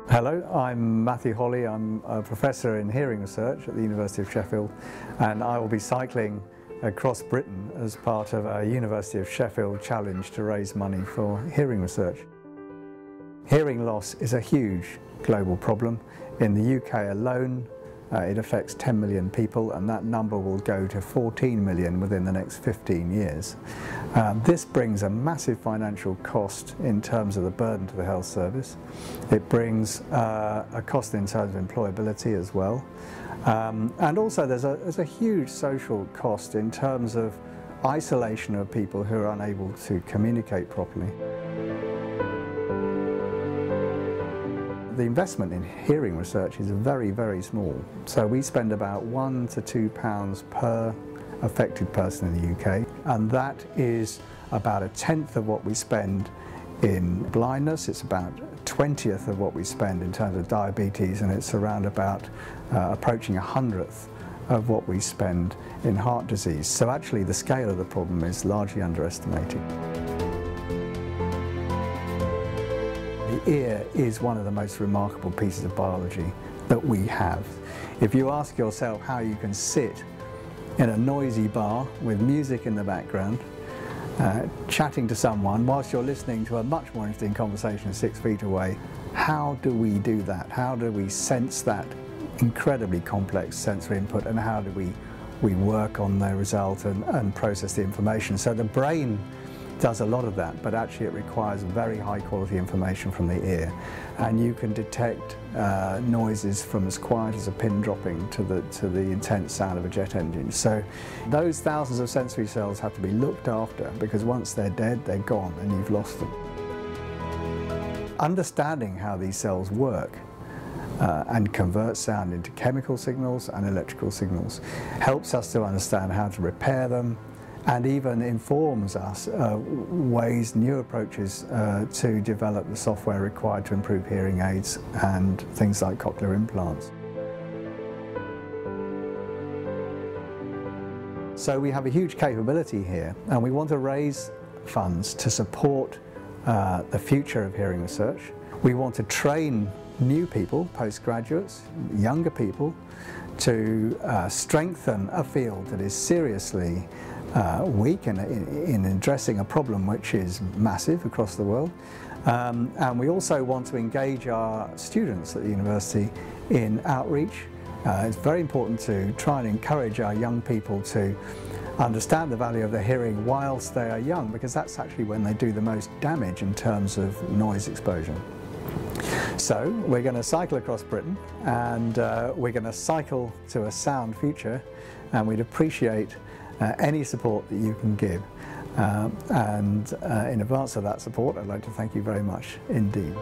Hello, I'm Matthew Holley. I'm a professor in hearing research at the University of Sheffield, and I will be cycling across Britain as part of a University of Sheffield challenge to raise money for hearing research. Hearing loss is a huge global problem. In the UK alone, it affects 10 million people, and that number will go to 14 million within the next 15 years. This brings a massive financial cost in terms of the burden to the health service. It brings a cost in terms of employability as well. And also there's a huge social cost in terms of isolation of people who are unable to communicate properly. The investment in hearing research is very, very small. So we spend about £1 to £2 per affected person in the UK, and that is about 1/10 of what we spend in blindness. It's about 1/20th of what we spend in terms of diabetes, and it's around about approaching 100th of what we spend in heart disease. So actually the scale of the problem is largely underestimated. The ear is one of the most remarkable pieces of biology that we have. If you ask yourself how you can sit in a noisy bar with music in the background, chatting to someone whilst you're listening to a much more interesting conversation 6 feet away, how do we do that? How do we sense that incredibly complex sensory input, and how do we work on the result and process the information? So the brain does a lot of that, but actually it requires very high quality information from the ear, and you can detect noises from as quiet as a pin dropping to the intense sound of a jet engine. So those thousands of sensory cells have to be looked after, because once they're dead, they're gone and you've lost them. Understanding how these cells work and convert sound into chemical signals and electrical signals helps us to understand how to repair them, and even informs us ways, new approaches to develop the software required to improve hearing aids and things like cochlear implants. So we have a huge capability here, and we want to raise funds to support the future of hearing research. We want to train new people, postgraduates, younger people, to strengthen a field that is seriously weak in addressing a problem which is massive across the world. And we also want to engage our students at the university in outreach. It's very important to try and encourage our young people to understand the value of their hearing whilst they are young, because that's actually when they do the most damage in terms of noise exposure. So we're going to cycle across Britain, and we're going to cycle to a sound future, and we'd appreciate any support that you can give. In advance of that support, I'd like to thank you very much indeed.